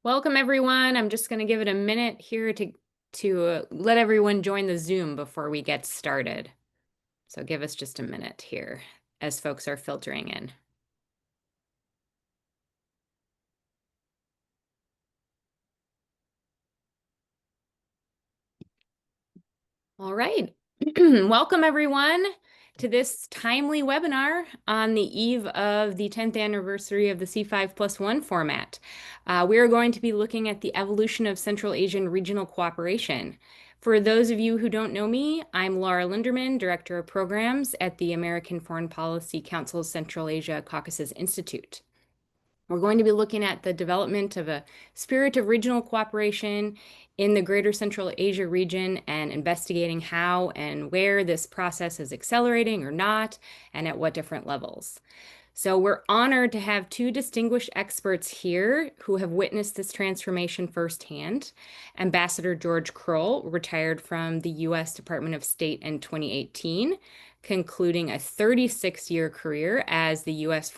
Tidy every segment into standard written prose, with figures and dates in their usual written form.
Welcome, everyone. I'm just going to give it a minute here to let everyone join the Zoom before we get started. So give us just a minute here as folks are filtering in. All right. Welcome, everyone, to this timely webinar on the eve of the 10th anniversary of the C5+1 format. We are going to be looking at the evolution of Central Asian regional cooperation. For those of you who don't know me, I'm Laura Linderman, Director of Programs at the American Foreign Policy Council's Central Asia-Caucasus Institute. We're going to be looking at the development of a spirit of regional cooperation in the Greater Central Asia region and investigating how and where this process is accelerating or not, and at what different levels. So we're honored to have two distinguished experts here who have witnessed this transformation firsthand. Ambassador George Krol retired from the U.S. Department of State in 2018, concluding a 36-year career as the U.S.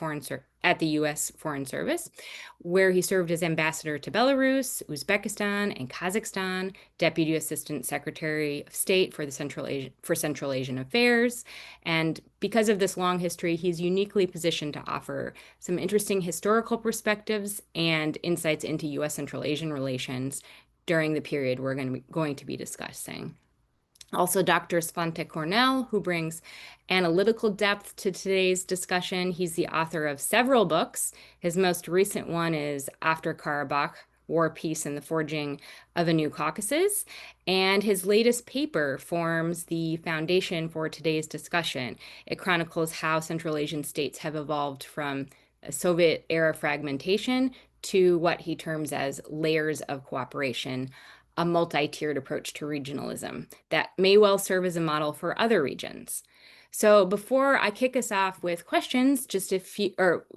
at the U.S. Foreign Service, where he served as ambassador to Belarus, Uzbekistan, and Kazakhstan, Deputy Assistant Secretary of State for Central Asian Affairs. And because of this long history, he's uniquely positioned to offer some interesting historical perspectives and insights into U.S. Central Asian relations during the period we're going to be discussing. Also, Dr. Svante Cornell, who brings analytical depth to today's discussion. He's the author of several books. His most recent one is After Karabakh, War, Peace, and the Forging of a New Caucasus. And his latest paper forms the foundation for today's discussion. It chronicles how Central Asian states have evolved from Soviet-era fragmentation to what he terms as layers of cooperation, a multi-tiered approach to regionalism that may well serve as a model for other regions. So before I kick us off with questions, just a few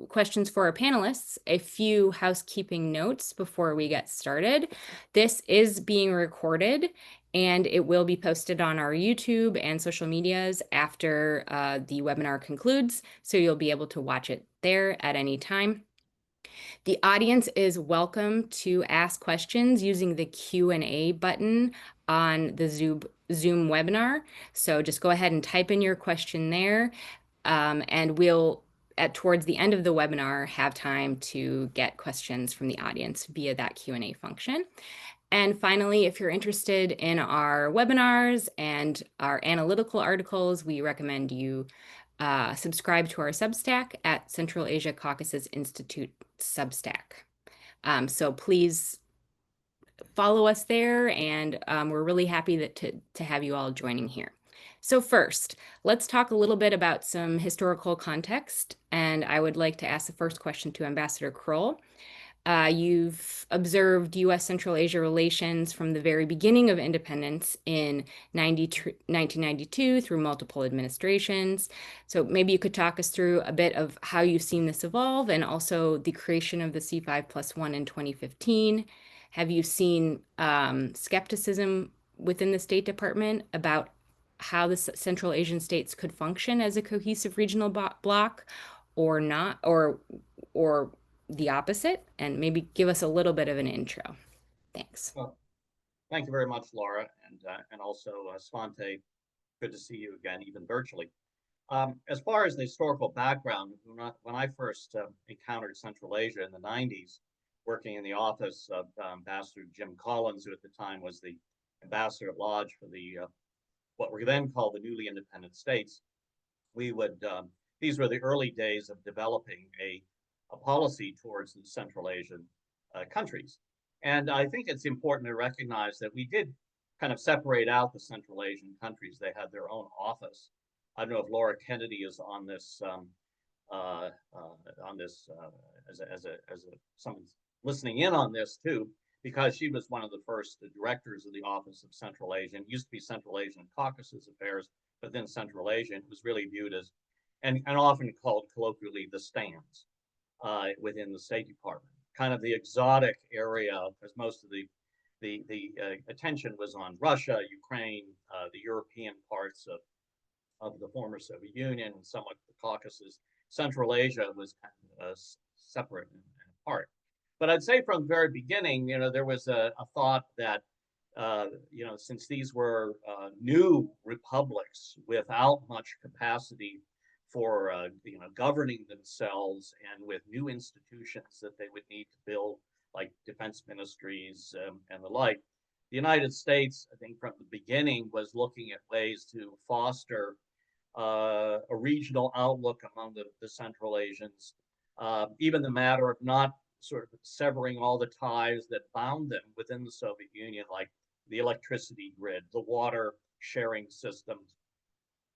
questions for our panelists, a few housekeeping notes before we get started. This is being recorded and it will be posted on our YouTube and social medias after the webinar concludes, so you'll be able to watch it there at any time. The audience is welcome to ask questions using the Q&A button on the Zoom webinar. So just go ahead and type in your question there, and we'll, towards the end of the webinar, have time to get questions from the audience via that Q&A function. And finally, if you're interested in our webinars and our analytical articles, we recommend you subscribe to our Substack at Central Asia-Caucasus Institute Substack. So please follow us there, and we're really happy to have you all joining here. So first, let's talk a little bit about some historical context, and I would like to ask the first question to Ambassador Krol. You've observed U.S. Central Asia relations from the very beginning of independence in 1992 through multiple administrations. So maybe you could talk us through a bit of how you've seen this evolve and also the creation of the C5+1 in 2015. Have you seen skepticism within the State Department about how the Central Asian states could function as a cohesive regional bloc or not, or the opposite? And maybe give us a little bit of an intro. Thanks. Well, thank you very much, Laura, and also Svante. Good to see you again, even virtually. As far as the historical background, when I first encountered Central Asia in the 90s, working in the office of Ambassador Jim Collins, who at the time was the ambassador at large for the what were then called the newly independent states, we would these were the early days of developing a policy towards the Central Asian countries. And I think it's important to recognize that we did kind of separate out the Central Asian countries. They had their own office. I don't know if Laura Kennedy is on this as someone's listening in on this too, because she was one of the first directors of the Office of Central Asia. It used to be Central Asian Caucasus Affairs, but then Central Asia. It was really viewed as, and often called colloquially, the stands within the State Department, kind of the exotic area, because most of the attention was on Russia, Ukraine, the European parts of the former Soviet Union, and somewhat the Caucasus. Central Asia was kind of separate and apart. But I'd say from the very beginning, there was a thought that, since these were new republics without much capacity for, governing themselves and with new institutions that they would need to build, like defense ministries and the like, the United States, I think from the beginning, was looking at ways to foster a regional outlook among the Central Asians. Even the matter of not sort of severing all the ties that bound them within the Soviet Union, like the electricity grid, the water sharing systems,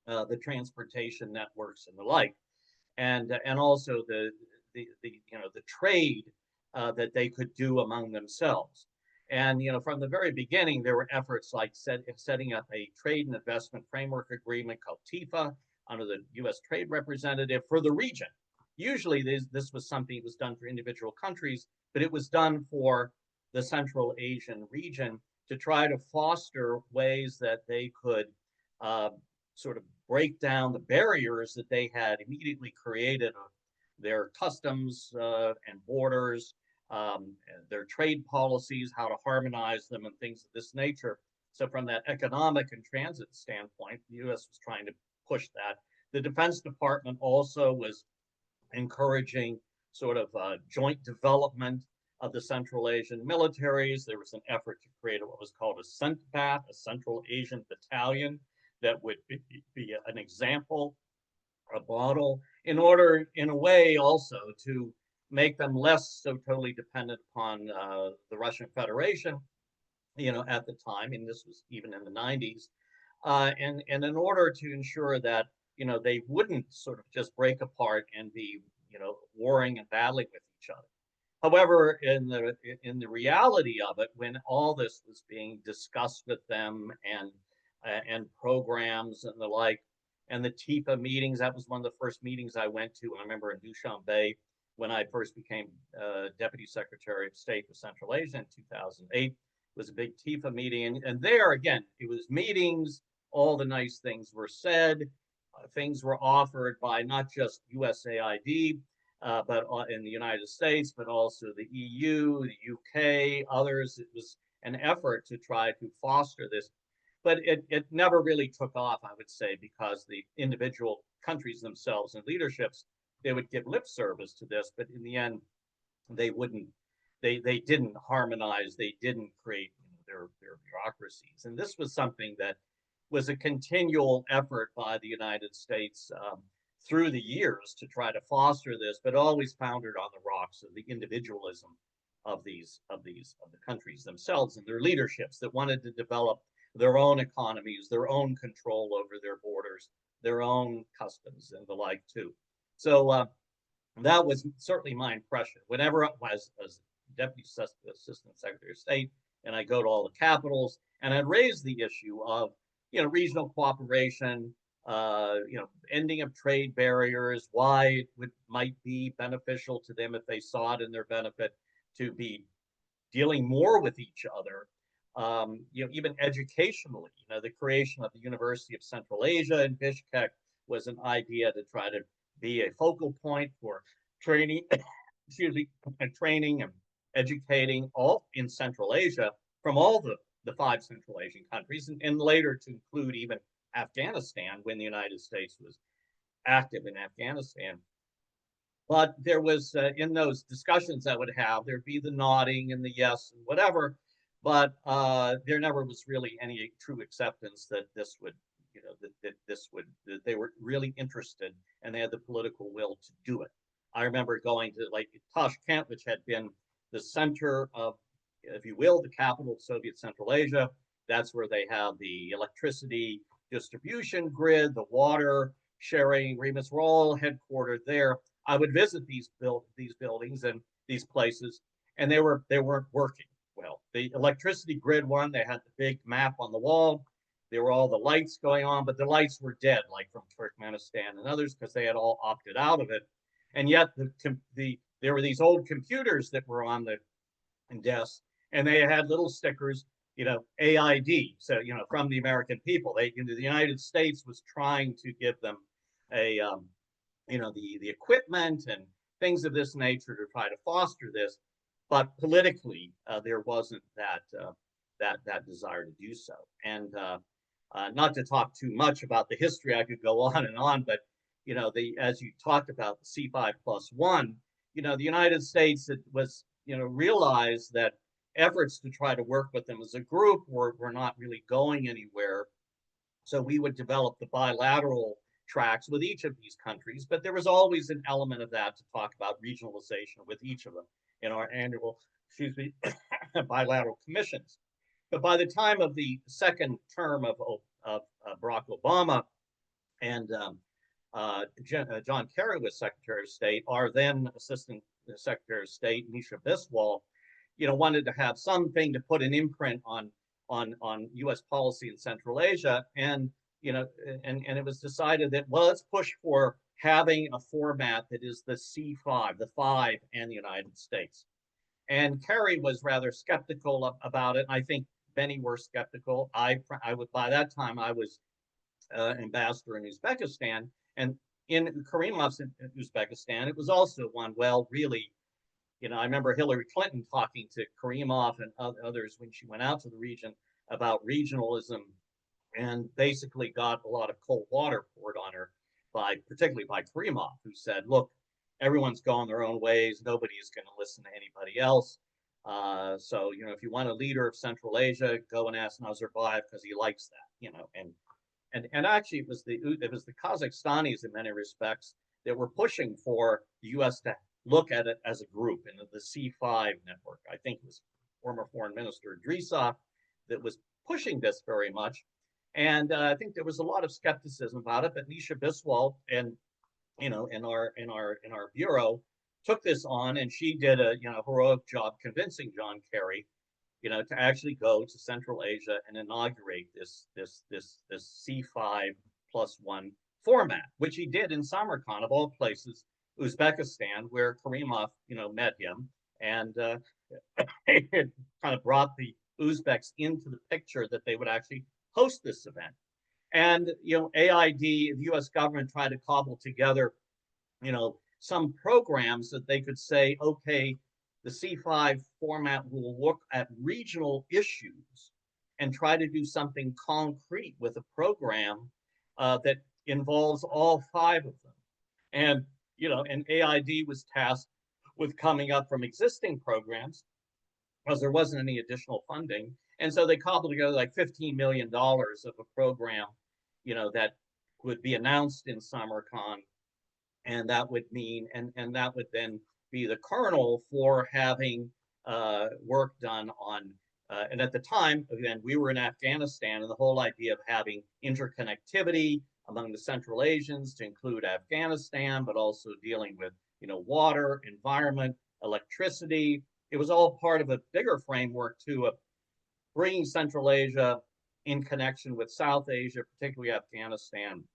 the transportation networks, and the like, and also the trade that they could do among themselves. And from the very beginning, there were efforts like setting up a trade and investment framework agreement called TIFA under the U.S. Trade Representative for the region. Usually, this was something that was done for individual countries, but it was done for the Central Asian region to try to foster ways that they could sort of break down the barriers that they had immediately created of their customs and borders, their trade policies, how to harmonize them, and things of this nature. So, from that economic and transit standpoint, the U.S. was trying to push that. The Defense Department also was encouraging sort of joint development of the Central Asian militaries. There was an effort to create what was called a CENTBAT, a Central Asian Battalion, that would be an example, a model, in order, in a way, also to make them less so totally dependent upon the Russian Federation, at the time, and this was even in the 90s, and in order to ensure that they wouldn't sort of just break apart and be warring and battling with each other. However, in the reality of it, when all this was being discussed with them and programs and the like, and the TIFA meetings, that was one of the first meetings I went to. I remember in Dushanbe when I first became Deputy Secretary of State for Central Asia in 2008. It was a big TIFA meeting, and there again, it was meetings. All the nice things were said. Things were offered by not just USAID, but in the United States, but also the EU, the UK, others. It was an effort to try to foster this, but it never really took off, I would say, because the individual countries themselves and leaderships, they would give lip service to this, but in the end, they wouldn't. They didn't harmonize. They didn't create their bureaucracies, and this was something that was a continual effort by the United States through the years to try to foster this, but always founded on the rocks of the individualism of the countries themselves and their leaderships that wanted to develop their own economies, their own control over their borders, their own customs, and the like too. So that was certainly my impression. Whenever I was as Deputy Assistant Secretary of State, and I go to all the capitals, and I'd raise the issue of regional cooperation, ending of trade barriers, why it might be beneficial to them if they saw it in their benefit to be dealing more with each other. Even educationally, the creation of the University of Central Asia in Bishkek was an idea to try to be a focal point for training, excuse me, training and educating all in Central Asia from all the 5 Central Asian countries, and later to include even Afghanistan when the United States was active in Afghanistan. But there was, in those discussions I would have, there'd be the nodding and the yes and whatever, but there never was really any true acceptance that this would, that they were really interested and they had the political will to do it. I remember going to like Tashkent, which had been the center of, if you will, the capital of Soviet Central Asia. That's where they have the electricity distribution grid, the water sharing agreements were all headquartered there. I would visit these buildings and these places, and they weren't working well. The electricity grid one, they had the big map on the wall. There were all the lights going on, but the lights were dead, like from Turkmenistan and others, because they had all opted out of it. And yet there were these old computers that were on the desks, and they had little stickers, AID. So, from the American people, the United States was trying to give them a, the equipment and things of this nature to try to foster this. but politically there wasn't that desire to do so. And not to talk too much about the history, I could go on and on, but as you talked about the C5+1, the United States was realized that efforts to try to work with them as a group were not really going anywhere. So we would develop the bilateral tracks with each of these countries, but there was always an element of that to talk about regionalization with each of them in our annual, excuse me, bilateral commissions. But by the time of the second term of Barack Obama and John Kerry was Secretary of State, our then Assistant Secretary of State, Nisha Biswal, wanted to have something to put an imprint on U.S. policy in Central Asia, and it was decided that, well, let's push for having a format that is the C5, the five, and the United States. And Kerry was rather skeptical about it. I think many were skeptical. I would, by that time I was ambassador in Uzbekistan, and in Karimov's in Uzbekistan, it was also one. Well, really, I remember Hillary Clinton talking to Karimov and others when she went out to the region about regionalism, and basically got a lot of cold water poured on her particularly by Karimov, who said, "Look, everyone's going their own ways. Nobody is going to listen to anybody else. So, if you want a leader of Central Asia, go and ask Nazarbayev because he likes that, and actually it was the Kazakhstanis in many respects that were pushing for the U.S. to look at it as a group in the C5 network. I think it was former Foreign Minister Idrisov that was pushing this very much, and I think there was a lot of skepticism about it. But Nisha Biswal and in our bureau took this on, and she did a heroic job convincing John Kerry, to actually go to Central Asia and inaugurate this C5+1 format, which he did in Samarkand, of all places, Uzbekistan, where Karimov, met him, and it kind of brought the Uzbeks into the picture that they would actually host this event. And AID, the U.S. government, tried to cobble together, some programs that they could say, okay, the C5 format will look at regional issues and try to do something concrete with a program that involves all five of them. And and AID was tasked with coming up from existing programs because there wasn't any additional funding. And so they cobbled together like $15 million of a program, that would be announced in Samarkand. And that would mean, and that would then be the kernel for having work done on, and at the time, again, we were in Afghanistan, and the whole idea of having interconnectivity among the Central Asians to include Afghanistan, but also dealing with, water, environment, electricity. It was all part of a bigger framework to bringing Central Asia in connection with South Asia, particularly Afghanistan,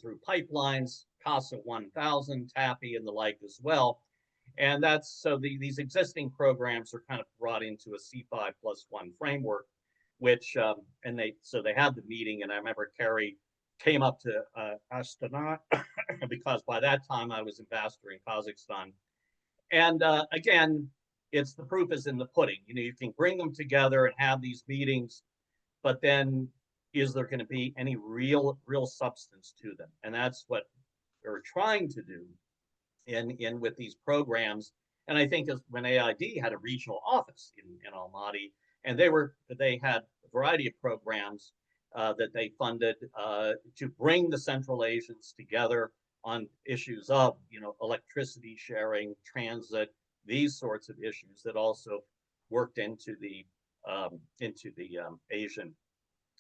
through pipelines, CASA 1000, TAPI, and the like as well. And that's so these existing programs are kind of brought into a C5+1 framework, which and they had the meeting, and I remember Kerry came up to Astana because by that time I was ambassador in Kazakhstan. And again, it's the proof is in the pudding. You can bring them together and have these meetings, but then is there going to be any real substance to them? And that's what we're trying to do in with these programs. And I think when AID had a regional office in Almaty, and they had a variety of programs that they funded to bring the Central Asians together on issues of electricity sharing, transit, these sorts of issues that also worked into the Asian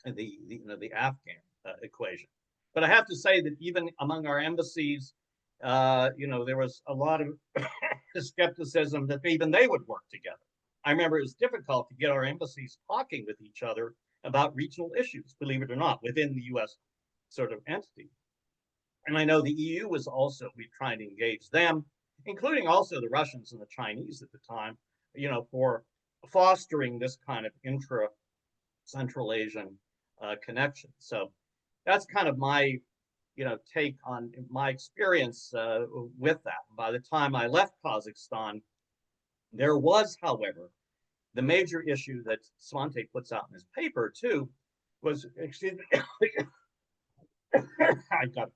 and the Afghan equation. But I have to say that even among our embassies, there was a lot of skepticism that even they would work together. I remember it was difficult to get our embassies talking with each other about regional issues, believe it or not, within the U.S. sort of entity. And I know the EU was also, we tried to engage them, including also the Russians and the Chinese at the time, for fostering this kind of intra-Central Asian connection. So that's kind of my, take on my experience with that. By the time I left Kazakhstan, There was, however, the major issue that Svante puts out in his paper too was, excuse me, I got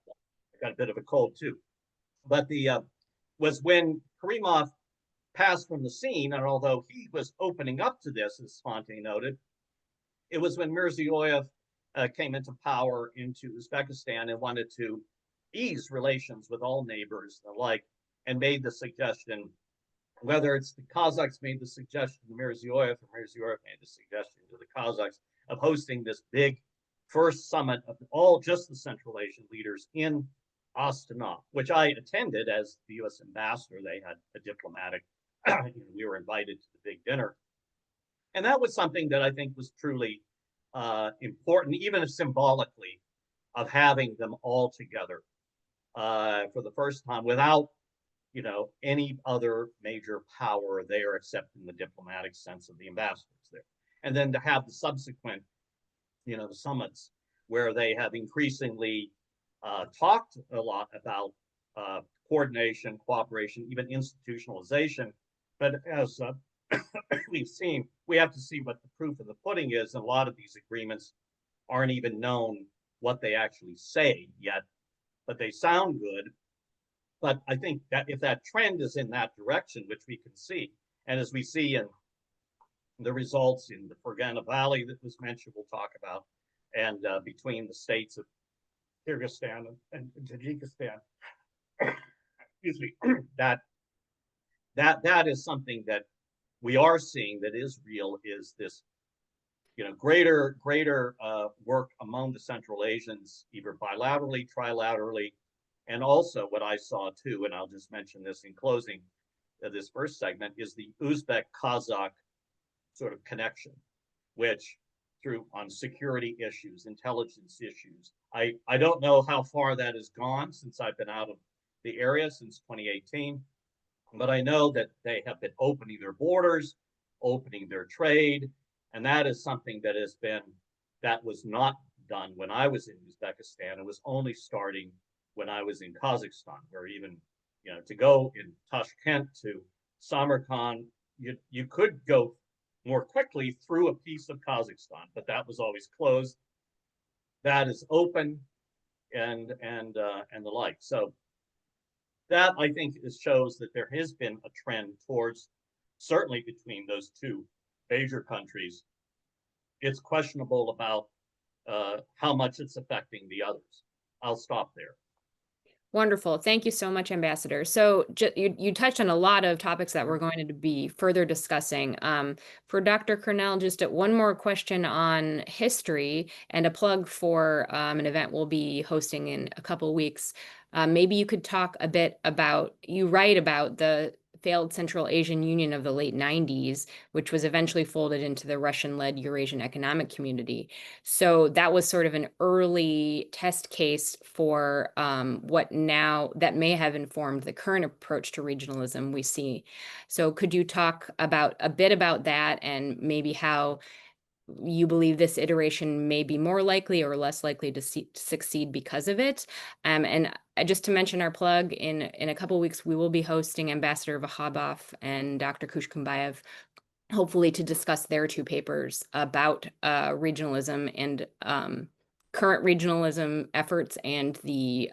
a bit of a cold too, but the was when Karimov passed from the scene, and although he was opening up to this, as Svante noted, it was when Mirziyoyev came into power into Uzbekistan and wanted to ease relations with all neighbors alike, and made the suggestion, whether it's the Kazakhs made the suggestion to Mirziyoyev or Mirziyoyev made the suggestion to the Kazakhs of hosting this big first summit of all just the Central Asian leaders in Astana, which I attended as the U.S. ambassador. They had a diplomatic, we were invited to the big dinner. And that was something that I think was truly important, even if symbolically, of having them all together for the first time without, any other major power there except in the diplomatic sense of the ambassadors there. And then to have the subsequent, the summits where they have increasingly talked a lot about coordination, cooperation, even institutionalization. But as we've seen, we have to see what the proof of the pudding is. And a lot of these agreements aren't even known what they actually say yet, but they sound good. But I think that if that trend is in that direction, which we can see, and as we see in the results in the Fergana Valley that was mentioned, we'll talk about, and between the states of Kyrgyzstan and Tajikistan, excuse me, that is something that we are seeing that is real, is this greater work among the Central Asians, either bilaterally, trilaterally, and also what I saw too, and I'll just mention this in closing this first segment, is the Uzbek-Kazakh sort of connection, which through on security issues, intelligence issues. I don't know how far that has gone since I've been out of the area since 2018, but I know that they have been opening their borders, opening their trade, and that is something that was not done when I was in Uzbekistan. It was only starting when I was in Kazakhstan, where even, to go in Tashkent to Samarkand, you could go more quickly through a piece of Kazakhstan, but that was always closed. That is open, and the like. So that I think shows that there has been a trend towards, certainly between those two major countries. It's questionable about how much it's affecting the others. I'll stop there. Wonderful. Thank you so much, Ambassador. So you touched on a lot of topics that we're going to be further discussing. For Dr. Cornell, just one more question on history and a plug for an event we'll be hosting in a couple of weeks. Maybe you could talk a bit about, you write about the failed Central Asian Union of the late 90s, which was eventually folded into the Russian-led Eurasian Economic Community. So that was sort of an early test case for what now that may have informed the current approach to regionalism we see. So could you talk about a bit about that and maybe how you believe this iteration may be more likely or less likely to succeed because of it? And just to mention our plug, in a couple of weeks, we will be hosting Ambassador Vahabov and Dr. Kushkumbayev, hopefully to discuss their two papers about regionalism and current regionalism efforts and the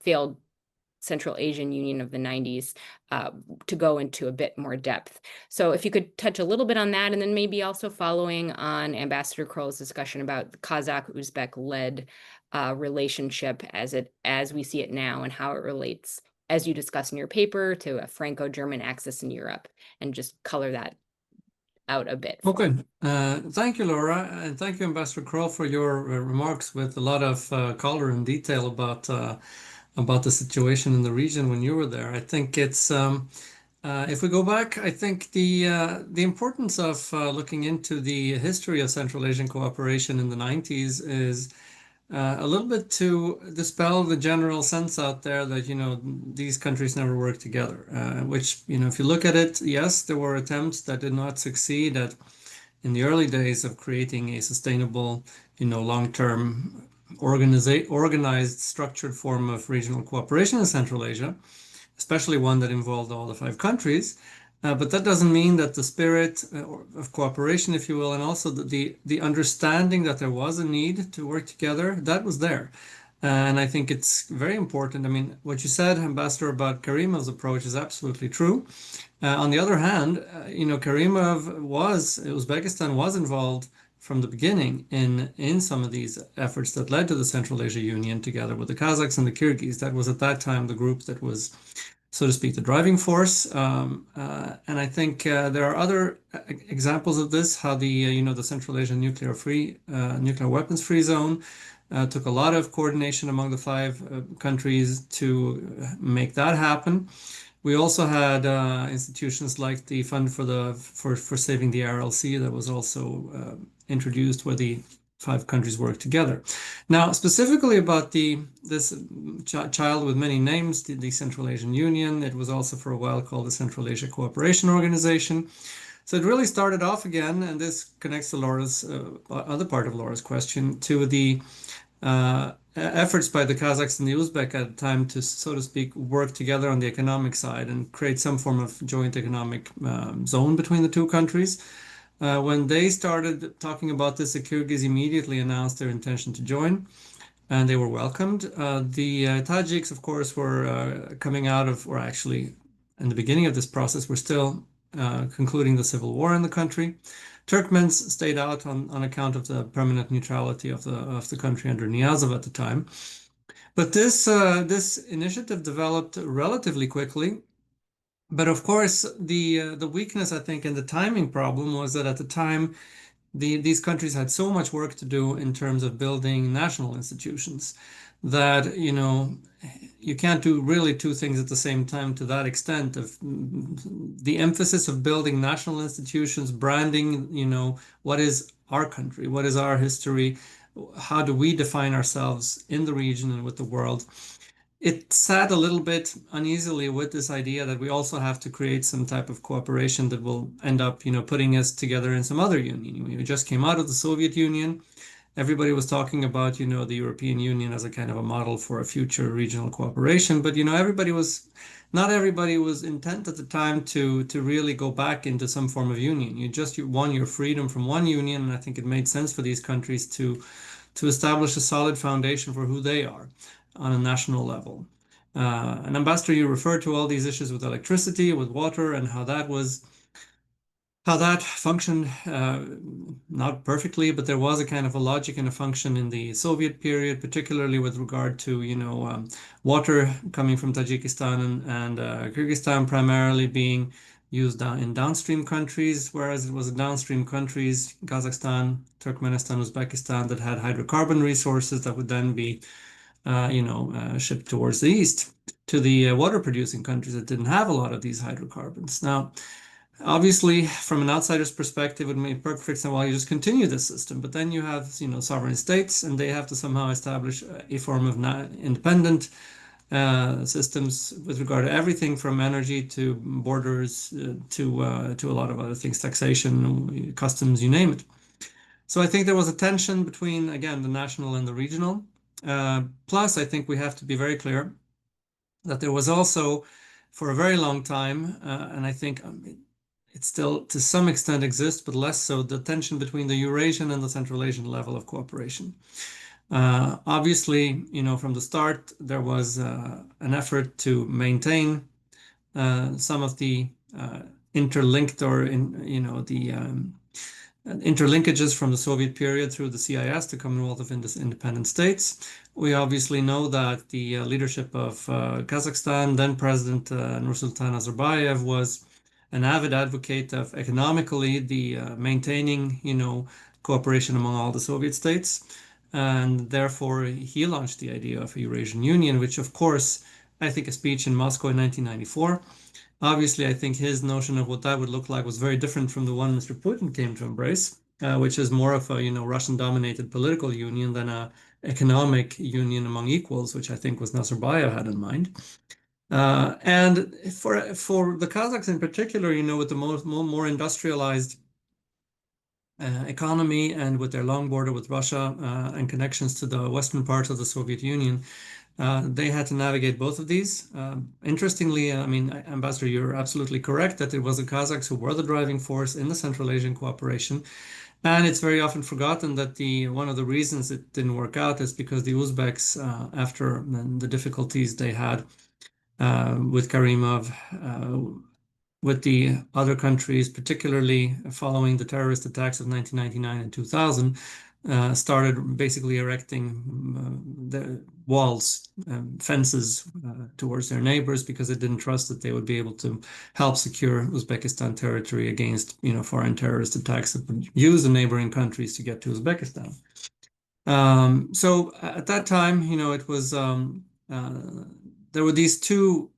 failed Central Asian Union of the 90s, to go into a bit more depth. So if you could touch a little bit on that, and then maybe also following on Ambassador Krol's discussion about the Kazakh-Uzbek-led relationship as we see it now, and how it relates, as you discuss in your paper, to a Franco-German axis in Europe, and just color that out a bit. Okay, thank you, Laura, and thank you, Ambassador Krol, for your remarks with a lot of color and detail about the situation in the region when you were there. I think it's if we go back, I think the importance of looking into the history of Central Asian cooperation in the 90s is a little bit to dispel the general sense out there that, these countries never worked together, which, if you look at it, yes, there were attempts that did not succeed in the early days of creating a sustainable, long-term organized, structured form of regional cooperation in Central Asia, especially one that involved all the 5 countries. But that doesn't mean that the spirit of cooperation, if you will, and also the understanding that there was a need to work together, that was there. And I think it's very important. I mean, what you said, Ambassador, about Karimov's approach is absolutely true. On the other hand, Karimov Uzbekistan was involved from the beginning in some of these efforts that led to the Central Asia Union together with the Kazakhs and the Kyrgyz. That was at that time the group that was, so to speak, the driving force. And I think there are other examples of this, how the Central Asian nuclear weapons free zone took a lot of coordination among the five countries to make that happen. We also had institutions like the Fund for Saving the RLC that was also introduced, where the five countries work together. Now, specifically about this child with many names, the Central Asian Union, it was also for a while called the Central Asia Cooperation Organization. So it really started off again, and this connects to Laura's other part of Laura's question, to the efforts by the Kazakhs and the Uzbek at the time to, so to speak, work together on the economic side and create some form of joint economic zone between the two countries. When they started talking about this, the Kyrgyz immediately announced their intention to join, and they were welcomed. The Tajiks, of course, were coming out of, or actually, in the beginning of this process, were still concluding the civil war in the country. Turkmens stayed out on account of the permanent neutrality of the country under Niyazov at the time. But this initiative developed relatively quickly. But of course, the weakness, I think, and the timing problem was that at the time, these countries had so much work to do in terms of building national institutions that, you can't do really two things at the same time to that extent of the emphasis of building national institutions, branding, what is our country, what is our history, how do we define ourselves in the region and with the world. It sat a little bit uneasily with this idea that we also have to create some type of cooperation that will end up, putting us together in some other union. We just came out of the Soviet Union. Everybody was talking about, the European Union as a kind of a model for a future regional cooperation. But, not everybody was intent at the time to really go back into some form of union. You won your freedom from one union, and I think it made sense for these countries to establish a solid foundation for who they are on a national level. And Ambassador, you referred to all these issues with electricity, with water, and how that functioned, not perfectly, but there was a kind of a logic and a function in the Soviet period, particularly with regard to, water coming from Tajikistan and Kyrgyzstan primarily being used in downstream countries, whereas it was downstream countries, Kazakhstan, Turkmenistan, Uzbekistan, that had hydrocarbon resources that would then be shipped towards the east to the water producing countries that didn't have a lot of these hydrocarbons. Now, obviously, from an outsider's perspective, it would make perfect sense. Well, you just continue this system, but then you have, sovereign states, and they have to somehow establish a form of independent systems with regard to everything from energy to borders to a lot of other things, taxation, customs, you name it. So I think there was a tension between, again, the national and the regional. Plus, I think we have to be very clear that there was also, for a very long time, and I think it still to some extent exists, but less so, the tension between the Eurasian and the Central Asian level of cooperation. Obviously, from the start, there was an effort to maintain some of the interlinked or the interlinkages from the Soviet period through the CIS, the Commonwealth of Independent States. We obviously know that the leadership of Kazakhstan, then President Nursultan Nazarbayev, was an avid advocate of economically the maintaining, cooperation among all the Soviet states. And therefore, he launched the idea of a Eurasian Union, which, of course, I think a speech in Moscow in 1994. Obviously, I think his notion of what that would look like was very different from the one Mr. Putin came to embrace, which is more of a, Russian-dominated political union than a economic union among equals, which I think was Nazarbayev had in mind. And for the Kazakhs in particular, with the more industrialized economy and with their long border with Russia and connections to the western parts of the Soviet Union, They had to navigate both of these. Interestingly, I mean, Ambassador, you're absolutely correct that it was the Kazakhs who were the driving force in the Central Asian cooperation. And it's very often forgotten that one of the reasons it didn't work out is because the Uzbeks, after the difficulties they had with Karimov, with the other countries, particularly following the terrorist attacks of 1999 and 2000, started basically erecting the walls, fences towards their neighbors because they didn't trust that they would be able to help secure Uzbekistan territory against, foreign terrorist attacks that would use the neighboring countries to get to Uzbekistan. So at that time, it was there were these two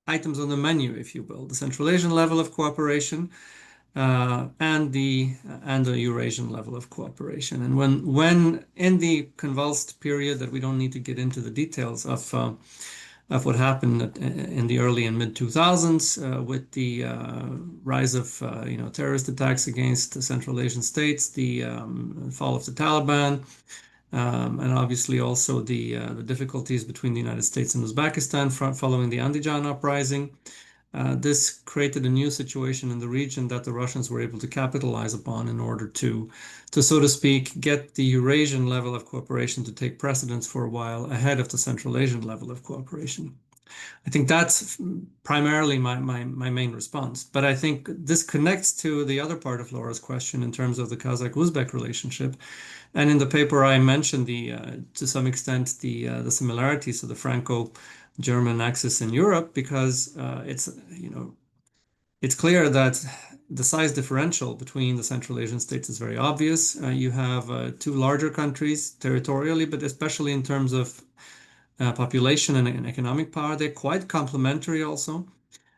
items on the menu, if you will, the Central Asian level of cooperation and the Eurasian level of cooperation. And when in the convulsed period that we don't need to get into the details of what happened in the early and mid 2000s with the rise of terrorist attacks against the Central Asian states, the fall of the Taliban. And obviously also the difficulties between the United States and Uzbekistan following the Andijan uprising. This created a new situation in the region that the Russians were able to capitalize upon in order to so to speak, get the Eurasian level of cooperation to take precedence for a while ahead of the Central Asian level of cooperation. I think that's primarily my main response. But I think this connects to the other part of Laura's question in terms of the Kazakh-Uzbek relationship. And in the paper, I mentioned to some extent, the similarities to the Franco-German axis in Europe, because it's clear that the size differential between the Central Asian states is very obvious. You have two larger countries territorially, but especially in terms of population and economic power, they're quite complementary also.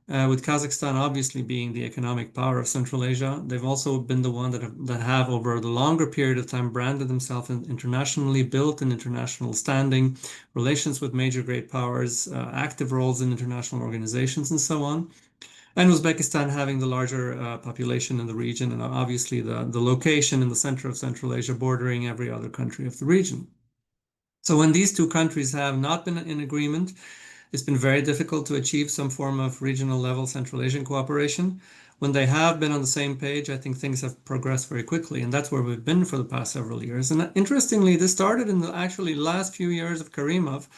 With Kazakhstan obviously being the economic power of Central Asia, they've also been the one that have over the longer period of time branded themselves internationally, built an international standing, relations with major great powers, active roles in international organizations, and so on. And Uzbekistan having the larger population in the region, and obviously the location in the center of Central Asia, bordering every other country of the region. So when these two countries have not been in agreement, it's been very difficult to achieve some form of regional level Central Asian cooperation. When they have been on the same page, I think things have progressed very quickly, and that's where we've been for the past several years. And interestingly, this started in the actually last few years of Karimov.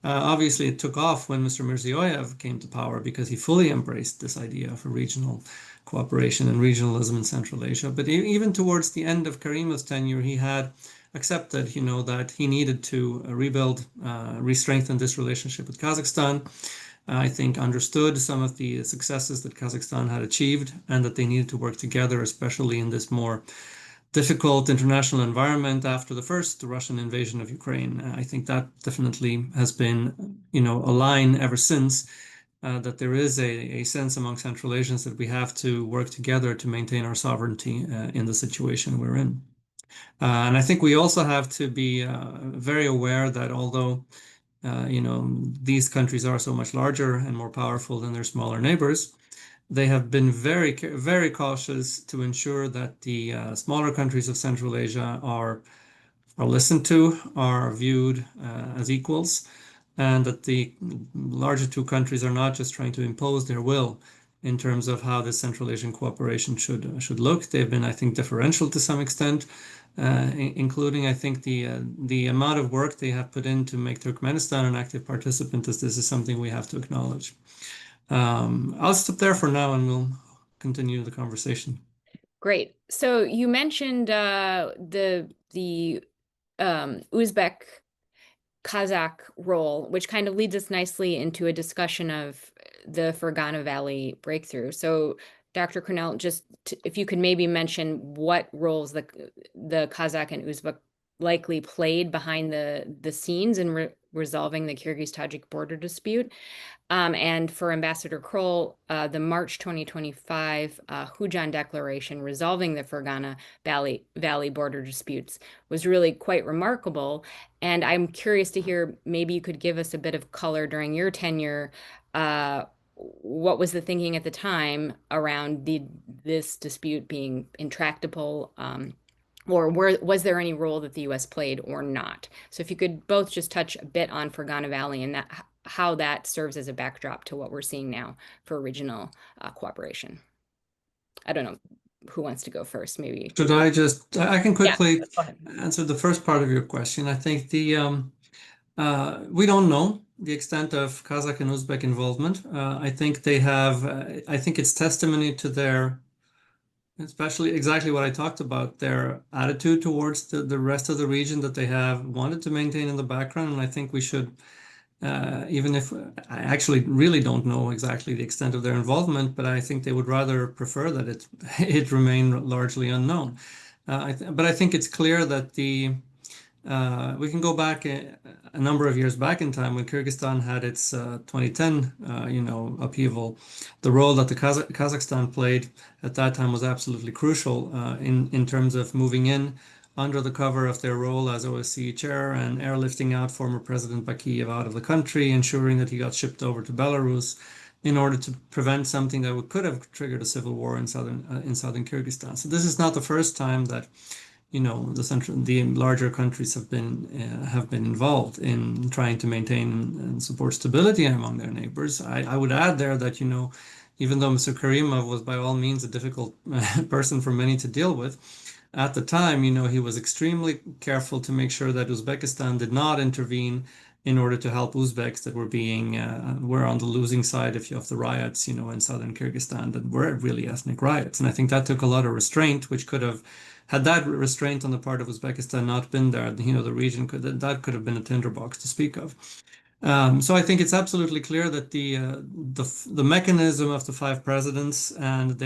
Obviously, it took off when Mr. Mirziyoyev came to power because he fully embraced this idea of a regional cooperation and regionalism in Central Asia. But even towards the end of Karimov's tenure, he had accepted, that he needed to rebuild, re-strengthen this relationship with Kazakhstan. I think understood some of the successes that Kazakhstan had achieved and that they needed to work together, especially in this more difficult international environment after the first Russian invasion of Ukraine. I think that definitely has been, a line ever since. That there is a sense among Central Asians that we have to work together to maintain our sovereignty in the situation we're in. And I think we also have to be very aware that although these countries are so much larger and more powerful than their smaller neighbors, they have been very, very cautious to ensure that the smaller countries of Central Asia are listened to, are viewed as equals, and that the larger two countries are not just trying to impose their will in terms of how the Central Asian cooperation should look. They've been, I think, differential to some extent, including, I think, the amount of work they have put in to make Turkmenistan an active participant. This is something we have to acknowledge. I'll stop there for now, and we'll continue the conversation. Great. So you mentioned the Uzbek Kazakh role, which kind of leads us nicely into a discussion of the Fergana Valley breakthrough. So, Dr. Cornell, just if you could maybe mention what roles the Kazakh and Uzbek likely played behind the scenes in resolving the Kyrgyz-Tajik border dispute. And for Ambassador Krol, the March 2025 Hujan Declaration resolving the Fergana Valley border disputes was really quite remarkable. And I'm curious to hear, maybe you could give us a bit of color during your tenure. What was the thinking at the time around this dispute being intractable? or was there any role that the U.S. played or not? So if you could both just touch a bit on Fergana Valley and that how that serves as a backdrop to what we're seeing now for regional cooperation. I don't know who wants to go first, maybe. Should I just, I can Yeah, quickly go ahead. answer the first part of your question. I think we don't know the extent of Kazakh and Uzbek involvement. I think they have, I think it's testimony to their, especially exactly what I talked about, their attitude towards the rest of the region that they have wanted to maintain in the background. And I think we should, even if I actually really don't know exactly the extent of their involvement, but I think they would rather prefer that it remain largely unknown. But I think it's clear that we can go back a number of years back in time when Kyrgyzstan had its 2010, upheaval. The role that the Kazakhstan played at that time was absolutely crucial in terms of moving in under the cover of their role as OSCE chair and airlifting out former President Bakiyev out of the country, ensuring that he got shipped over to Belarus in order to prevent something that could have triggered a civil war in southern Kyrgyzstan. So this is not the first time that the larger countries have been involved in trying to maintain and support stability among their neighbors. I would add there that even though Mr. Karimov was by all means a difficult person for many to deal with, at the time, he was extremely careful to make sure that Uzbekistan did not intervene in order to help Uzbeks that were on the losing side of the riots, in southern Kyrgyzstan that were really ethnic riots. And I think that took a lot of restraint, which could have had that restraint on the part of Uzbekistan not been there, the region could have been a tinderbox to speak of. So I think it's absolutely clear that the mechanism of the five presidents and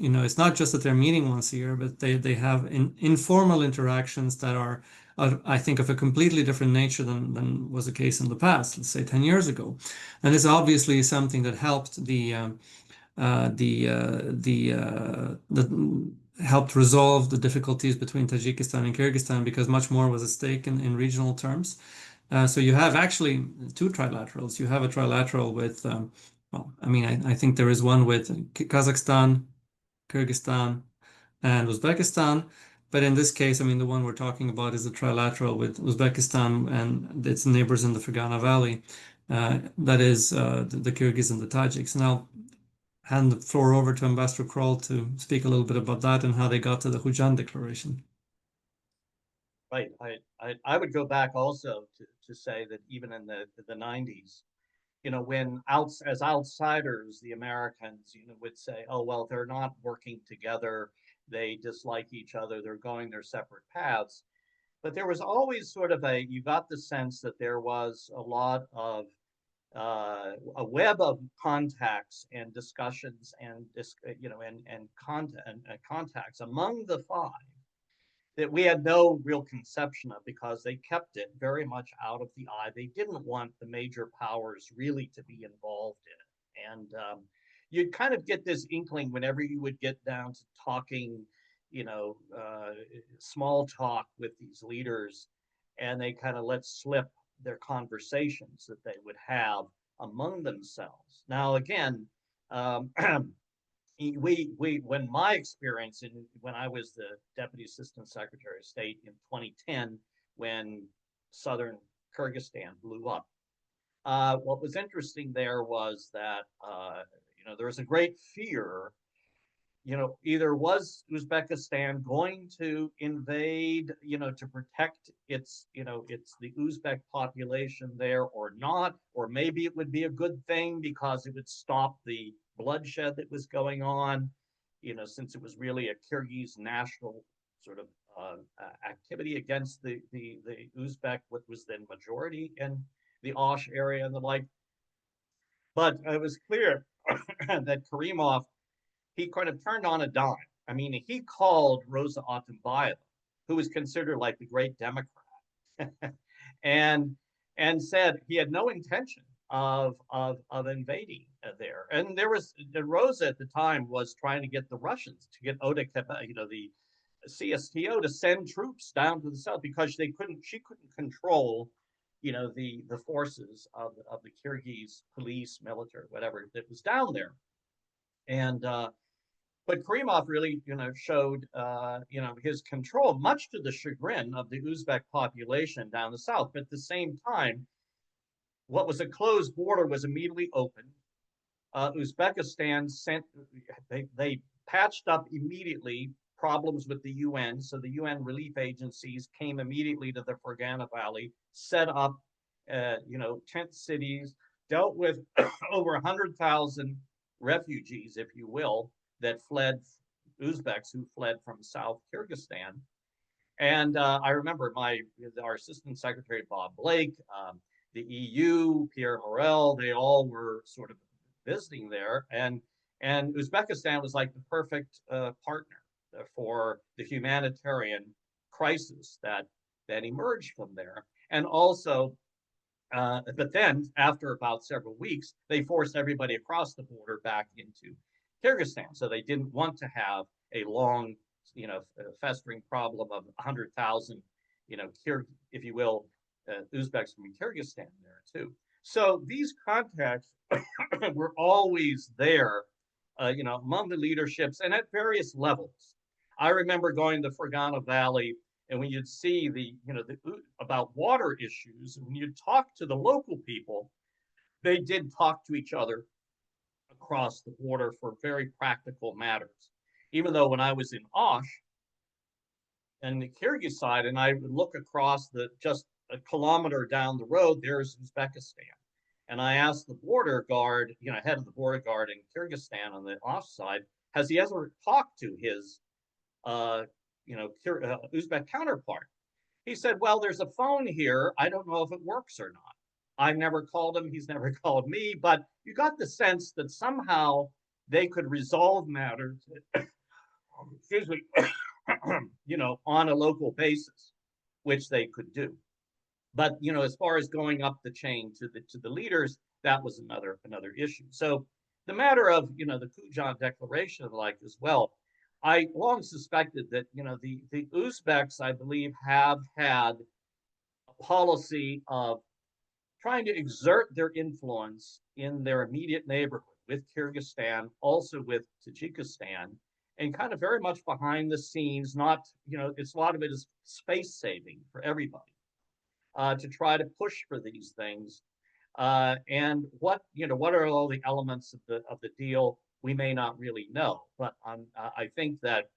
it's not just that they're meeting once a year, but they have informal interactions that are, I think, of a completely different nature than was the case in the past, let's say 10 years ago. And it's obviously something that helped helped resolve the difficulties between Tajikistan and Kyrgyzstan because much more was at stake in regional terms. So you have actually two trilaterals. You have a trilateral with, I think there is one with Kazakhstan, Kyrgyzstan, and Uzbekistan. But in this case, the one we're talking about is the trilateral with Uzbekistan and its neighbors in the Fergana Valley. That is the Kyrgyz and the Tajiks. And I'll hand the floor over to Ambassador Krol to speak a little bit about that and how they got to the Hujan Declaration. Right. I would go back also to say that even in the 90s, as outsiders, the Americans, would say, oh, well, they're not working together. They dislike each other. They're going their separate paths. But there was always sort of you got the sense that there was a lot of a web of contacts and discussions and contacts among the five that we had no real conception of because they kept it very much out of the eye. They didn't want the major powers really to be involved in it. And you'd kind of get this inkling whenever you would get down to talking, small talk with these leaders, and they kind of let slip their conversations that they would have among themselves. Now, again, when my experience when I was the Deputy Assistant Secretary of State in 2010, when southern Kyrgyzstan blew up, what was interesting there was that there was a great fear. Either was Uzbekistan going to invade, to protect its the Uzbek population there or not, or maybe it would be a good thing because it would stop the bloodshed that was going on, since it was really a Kyrgyz national sort of activity against the Uzbek, what was then majority in the Osh area and the like. But it was clear that Karimov, he kind of turned on a dime. He called Rosa Otunbayeva, who was considered like the great Democrat, and said he had no intention of invading there. And Rosa at the time was trying to get the Russians to get the CSTO to send troops down to the south because she couldn't control the forces of the Kyrgyz police, military, whatever that was down there. And But Karimov really, showed, his control, much to the chagrin of the Uzbek population down the south. But at the same time, what was a closed border was immediately opened. Uzbekistan sent, they patched up immediately problems with the UN. So the UN relief agencies came immediately to the Fergana Valley, set up, tent cities, dealt with over 100,000 refugees, if you will, that fled, Uzbeks who fled from South Kyrgyzstan. And I remember our Assistant Secretary Bob Blake, the EU, Pierre Morel, they all were sort of visiting there, and Uzbekistan was like the perfect partner for the humanitarian crisis that emerged from there. And also, but then after about several weeks, they forced everybody across the border back into Kyrgyzstan. So they didn't want to have a long, festering problem of 100,000, if you will, Uzbeks from Kyrgyzstan there too. So these contacts were always there, among the leaderships and at various levels. I remember going to Fergana Valley, and when you'd see about water issues, when you talk to the local people, they did talk to each other across the border for very practical matters. Even though when I was in Osh and the Kyrgyz side, and I would look across just a kilometer down the road, there's Uzbekistan. And I asked the border guard, head of the border guard in Kyrgyzstan on the Osh side, has he ever talked to his, Uzbek counterpart? He said, well, there's a phone here. I don't know if it works or not. I've never called him. He's never called me. But you got the sense that somehow they could resolve matters, excuse me, on a local basis, which they could do. But as far as going up the chain to the leaders, that was another issue. So the matter of the Kujan Declaration like as well, I long suspected that the Uzbeks, I believe, have had a policy of trying to exert their influence in their immediate neighborhood with Kyrgyzstan, also with Tajikistan, and kind of very much behind the scenes. Not it's a lot of it is space saving for everybody. To try to push for these things. And what are all the elements of the deal? We may not really know, but I think that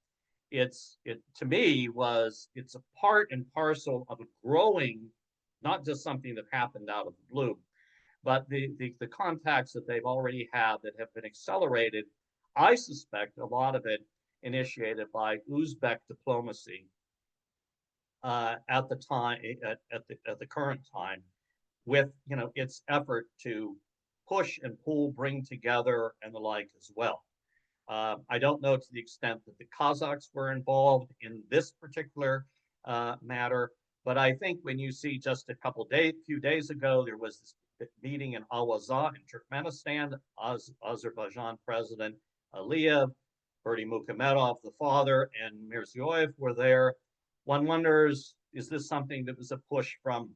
it's a part and parcel of a growing, not just something that happened out of the blue, but the contacts that they've already had that have been accelerated. I suspect a lot of it initiated by Uzbek diplomacy at the time, at the current time, with its effort to push and pull, bring together, and the like as well. I don't know to the extent that the Kazakhs were involved in this particular matter, but I think when you see just few days ago, there was this meeting in Alwaza in Turkmenistan. Azerbaijan President Aliyev, Berdy Mukhomedov, the father, and Mirziyoyev were there. One wonders, is this something that was a push from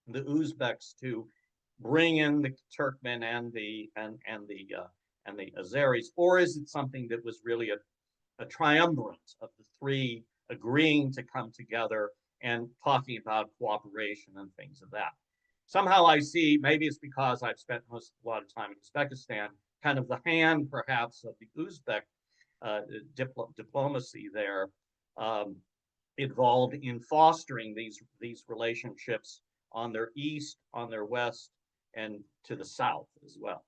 the Uzbeks to bring in the Turkmen and the Azeris, or is it something that was really a triumvirate of the three agreeing to come together and talking about cooperation and things of that? Somehow I see, maybe it's because I've spent a lot of time in Uzbekistan, kind of the hand perhaps of the Uzbek diplomacy there, involved in fostering these relationships on their east, on their west, and to the south as well.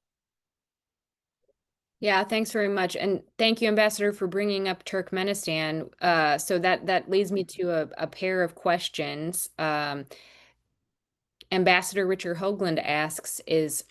Yeah, thanks very much. And thank you, Ambassador, for bringing up Turkmenistan. So that leads me to a pair of questions. Ambassador Richard Hoagland asks, is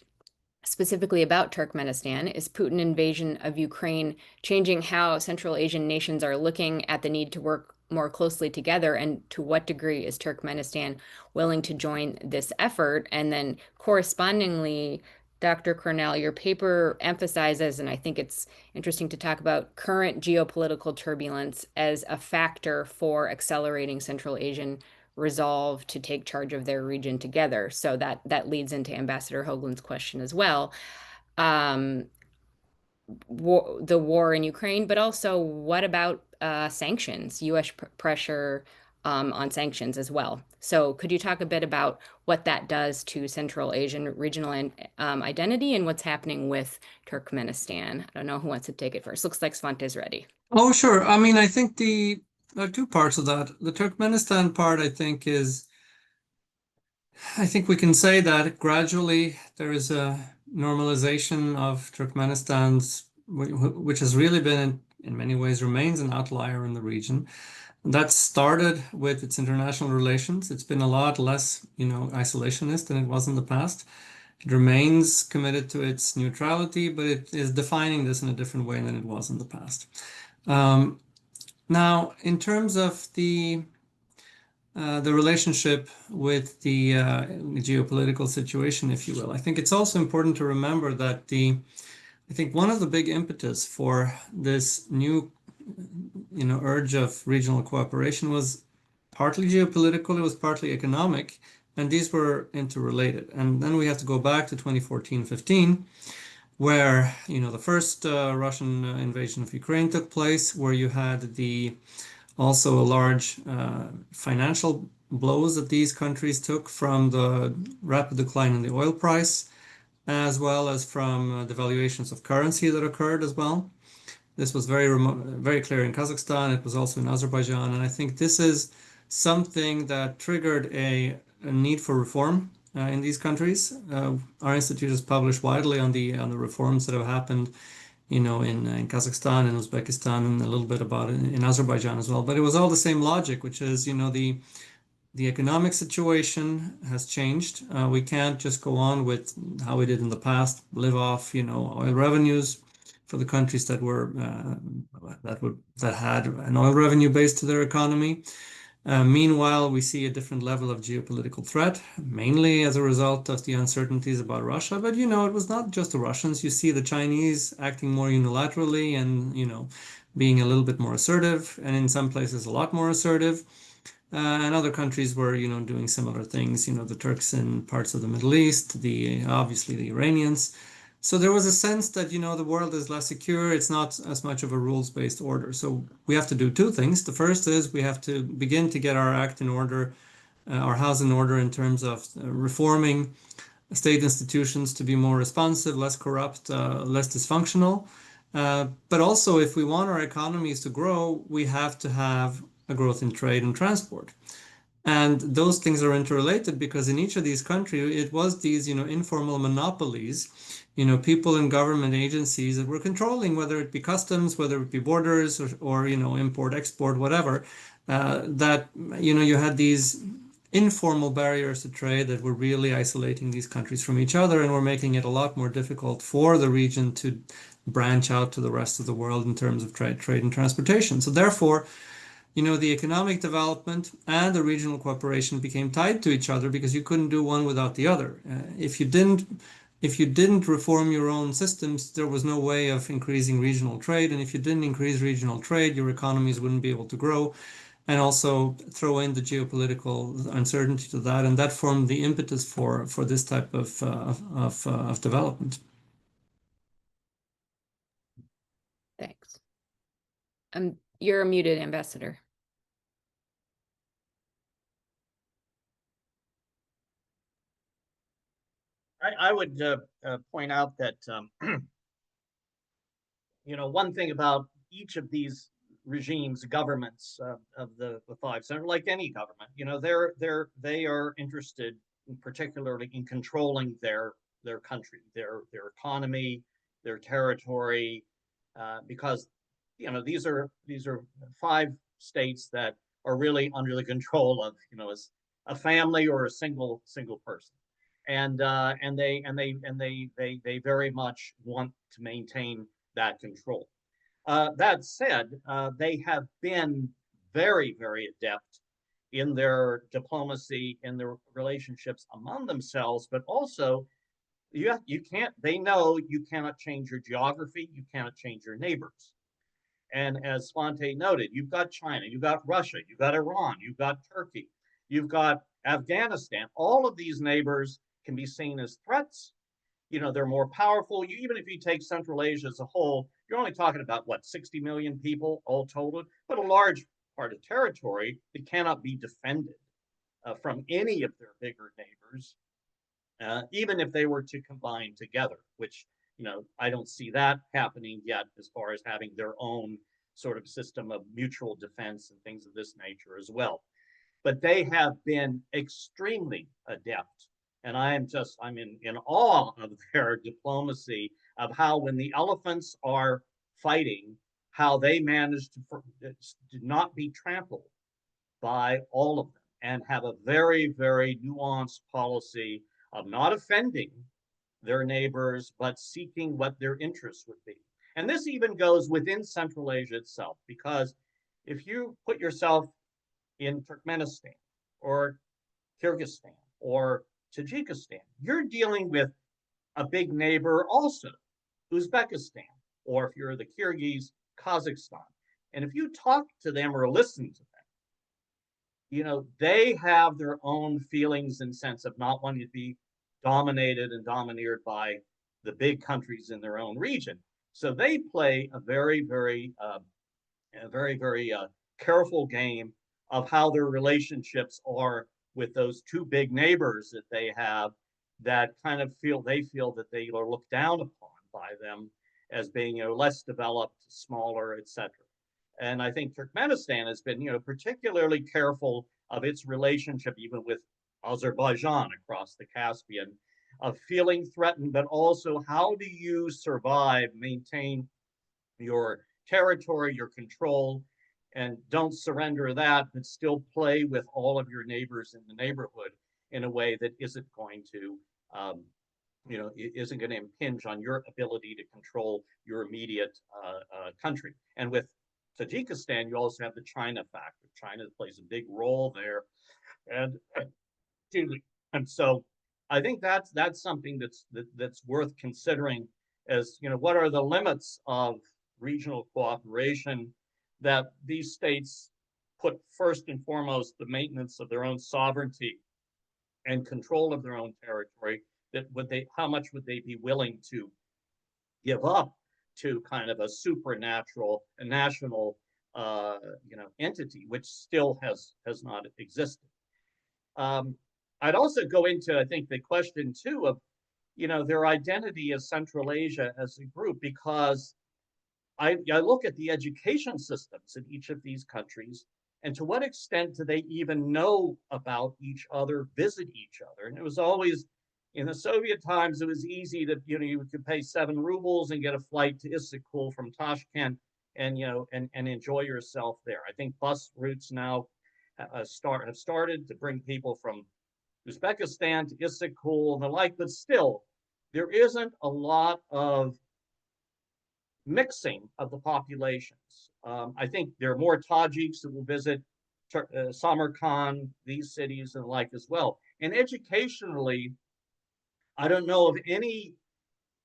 specifically about Turkmenistan, is Putin invasion of Ukraine changing how Central Asian nations are looking at the need to work more closely together, and to what degree is Turkmenistan willing to join this effort? And then correspondingly, Dr. Cornell, your paper emphasizes, and I think it's interesting to talk about, current geopolitical turbulence as a factor for accelerating Central Asian resolve to take charge of their region together. So that leads into Ambassador Hoagland's question as well. the war in Ukraine, but also what about sanctions, U.S. pressure on sanctions as well? So could you talk a bit about what that does to Central Asian regional identity and what's happening with Turkmenistan? I don't know who wants to take it first. Looks like Svante's ready. Oh, sure. I mean, I think there are two parts of that. The Turkmenistan part, I think we can say that gradually there is a normalization of Turkmenistan's, which has really been, in many ways, remains an outlier in the region. That started with its international relations. It's been a lot less, isolationist than it was in the past. It remains committed to its neutrality, but it is defining this in a different way than it was in the past. Um, Now, in terms of the relationship with the geopolitical situation, if you will, I think it's also important to remember that I think one of the big impetus for this new, urge of regional cooperation was partly geopolitical, it was partly economic, and these were interrelated. And then we have to go back to 2014-15, where, the first Russian invasion of Ukraine took place, where you had also a large financial blows that these countries took from the rapid decline in the oil price, as well as from devaluations of currency that occurred as well. This was very clear in Kazakhstan. It was also in Azerbaijan, and I think this is something that triggered a need for reform in these countries. Our institute has published widely on the reforms that have happened, in Kazakhstan and Uzbekistan, and a little bit about it in Azerbaijan as well. But it was all the same logic, which is, the economic situation has changed. We can't just go on with how we did in the past, live off, oil revenues for the countries that had an oil revenue base to their economy. Meanwhile, we see a different level of geopolitical threat, mainly as a result of the uncertainties about Russia. But, it was not just the Russians. You see the Chinese acting more unilaterally and, being a little bit more assertive, and in some places a lot more assertive. And other countries were, doing similar things, the Turks in parts of the Middle East, obviously the Iranians. So there was a sense that, the world is less secure. It's not as much of a rules-based order. So we have to do two things. The first is we have to begin to get our act in order, our house in order in terms of reforming state institutions to be more responsive, less corrupt, less dysfunctional. But also, if we want our economies to grow, we have to have a growth in trade and transport. And those things are interrelated because in each of these countries, it was these, informal monopolies, people in government agencies that were controlling whether it be customs, whether it be borders or import, export, whatever, that, you had these informal barriers to trade that were really isolating these countries from each other and were making it a lot more difficult for the region to branch out to the rest of the world in terms of trade and transportation. So therefore, the economic development and the regional cooperation became tied to each other because you couldn't do one without the other. If you didn't reform your own systems, there was no way of increasing regional trade. And if you didn't increase regional trade, your economies wouldn't be able to grow. And also throw in the geopolitical uncertainty to that, and that formed the impetus for this type of development. Thanks. You're a muted, Ambassador. I would point out that one thing about each of these regimes, governments of the five, so like any government, they are interested particularly in controlling their country, their economy, their territory, because these are five states that are really under the control of a family or a single person, and they very much want to maintain that control. That said, they have been very, very adept in their diplomacy, in their relationships among themselves, but also you can't. They know you cannot change your geography, you cannot change your neighbors. And as Svante noted, you've got China, you've got Russia, you've got Iran, you've got Turkey, you've got Afghanistan. All of these neighbors can be seen as threats, they're more powerful. Even if you take Central Asia as a whole, you're only talking about what, 60 million people all total, but a large part of territory that cannot be defended from any of their bigger neighbors, even if they were to combine together, which, I don't see that happening yet as far as having their own sort of system of mutual defense and things of this nature as well. But they have been extremely adept. And I'm in awe of their diplomacy, of how when the elephants are fighting, how they manage to not be trampled by all of them and have a very, very nuanced policy of not offending their neighbors, but seeking what their interests would be. And this even goes within Central Asia itself, because if you put yourself in Turkmenistan or Kyrgyzstan or Tajikistan, you're dealing with a big neighbor also, Uzbekistan, or if you're the Kyrgyz, Kazakhstan. And if you talk to them or listen to them, they have their own feelings and sense of not wanting to be dominated and domineered by the big countries in their own region. So they play a very, very, careful game of how their relationships are with those two big neighbors that they have, that kind of feel that they are looked down upon by them as being, less developed, smaller, etc. And I think Turkmenistan has been, particularly careful of its relationship even with Azerbaijan across the Caspian, of feeling threatened, but also how do you survive, maintain your territory, your control, and don't surrender that, but still play with all of your neighbors in the neighborhood in a way that isn't going to, isn't going to impinge on your ability to control your immediate country. And with Tajikistan, you also have the China factor. China plays a big role there, and so I think that's something that's worth considering, as what are the limits of regional cooperation, that these states put first and foremost the maintenance of their own sovereignty and control of their own territory. That how much would they be willing to give up to kind of a supernatural, a national, entity, which still has not existed. I'd also go into, I think, the question too of, their identity as Central Asia as a group, because I look at the education systems in each of these countries, and to what extent do they even know about each other, visit each other? And it was always, in the Soviet times, it was easy to, you could pay 7 rubles and get a flight to Istanbul from Tashkent, and and enjoy yourself there. I think bus routes now have started to bring people from Uzbekistan to Istanbul and the like, but still, there isn't a lot of mixing of the populations. I think there are more Tajiks that will visit Samarkand, these cities and the like as well. And educationally, I don't know of any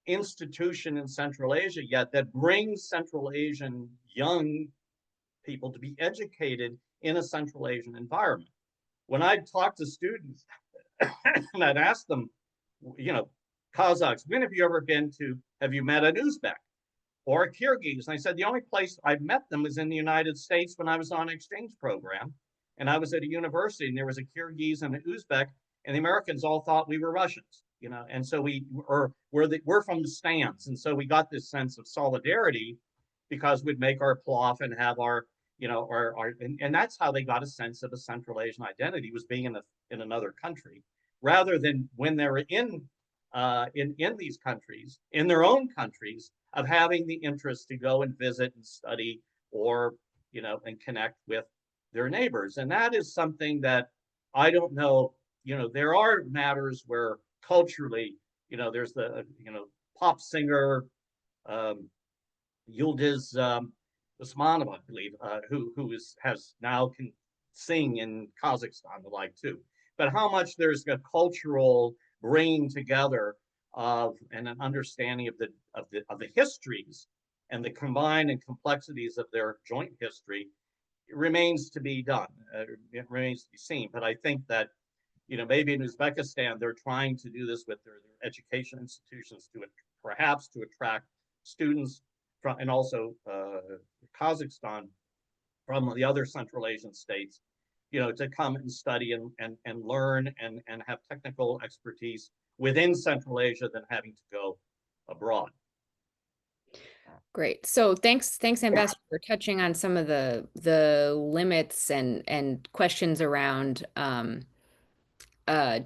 institution in Central Asia yet that brings Central Asian young people to be educated in a Central Asian environment. When I talk to students and I'd ask them, Kazakhs, when have you ever have you met an Uzbek or a Kyrgyz? And I said, the only place I've met them is in the United States when I was on an exchange program. And I was at a university and there was a Kyrgyz and an Uzbek, and the Americans all thought we were Russians, and so we're from the stands. And so we got this sense of solidarity because we'd make our plov and have our, and that's how they got a sense of a Central Asian identity, was being in another country, rather than when they're in these countries, in their own countries, of having the interest to go and visit and study, or, and connect with their neighbors. And that is something that I don't know, there are matters where culturally, there's the, pop singer, Yildiz Usmanova, I believe, who has now can sing in Kazakhstan, the like too. But how much there's a cultural bringing together of and an understanding of the histories and the combined and complexities of their joint history remains to be done. It remains to be seen. But I think that, maybe in Uzbekistan, they're trying to do this with their education institutions perhaps to attract students from, and also Kazakhstan from the other Central Asian states, to come and study and learn and have technical expertise within Central Asia than having to go abroad. Great. So thanks, Ambassador, for touching on some of the limits and questions around uh,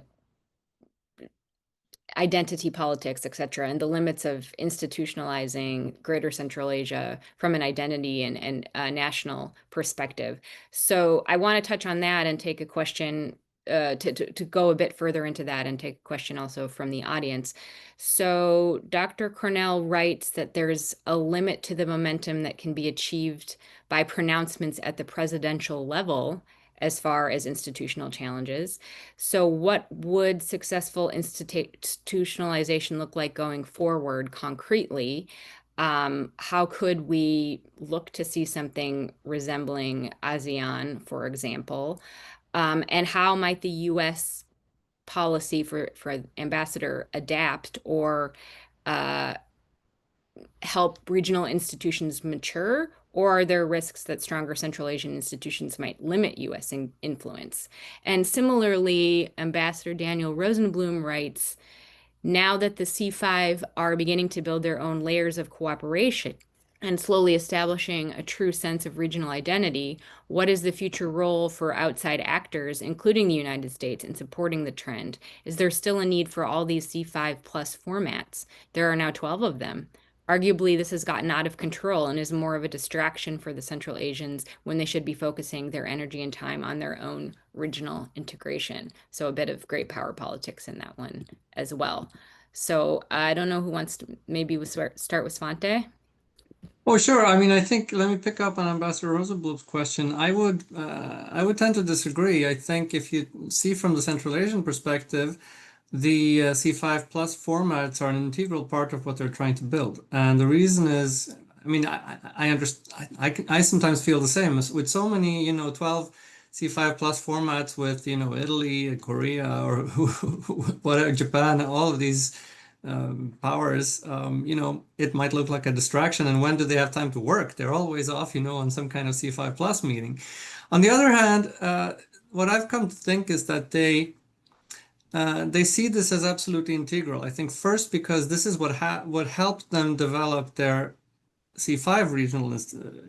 identity politics, et cetera, and the limits of institutionalizing Greater Central Asia from an identity and national perspective. So I want to touch on that and take a question to go a bit further into that and take a question also from the audience. So Dr. Cornell writes that there's a limit to the momentum that can be achieved by pronouncements at the presidential level as far as institutional challenges. So what would successful institutionalization look like going forward concretely? How could we look to see something resembling ASEAN, for example? And how might the U.S. policy for ambassador adapt or uh, help regional institutions mature, or are there risks that stronger Central Asian institutions might limit U.S. influence? And similarly, Ambassador Daniel Rosenblum writes, now that the C5 are beginning to build their own layers of cooperation and slowly establishing a true sense of regional identity, what is the future role for outside actors, including the United States, in supporting the trend? Is there still a need for all these C5 plus formats? There are now 12 of them. Arguably, this has gotten out of control and is more of a distraction for the Central Asians when they should be focusing their energy and time on their own regional integration. So a bit of great power politics in that one as well. So I don't know who wants to maybe start with Svante. Oh, sure. I mean, I think let me pick up on Ambassador Rosenblum's question. I would tend to disagree. I think if you see from the Central Asian perspective, the C5 plus formats are an integral part of what they're trying to build. And the reason is, I mean, I understand, I sometimes feel the same with so many, 12 C5 plus formats with, Italy, Korea, or whatever, Japan, all of these powers, it might look like a distraction. And when do they have time to work? They're always off, on some kind of C5 plus meeting. On the other hand, what I've come to think is that they see this as absolutely integral. I think first because this is what helped them develop their C5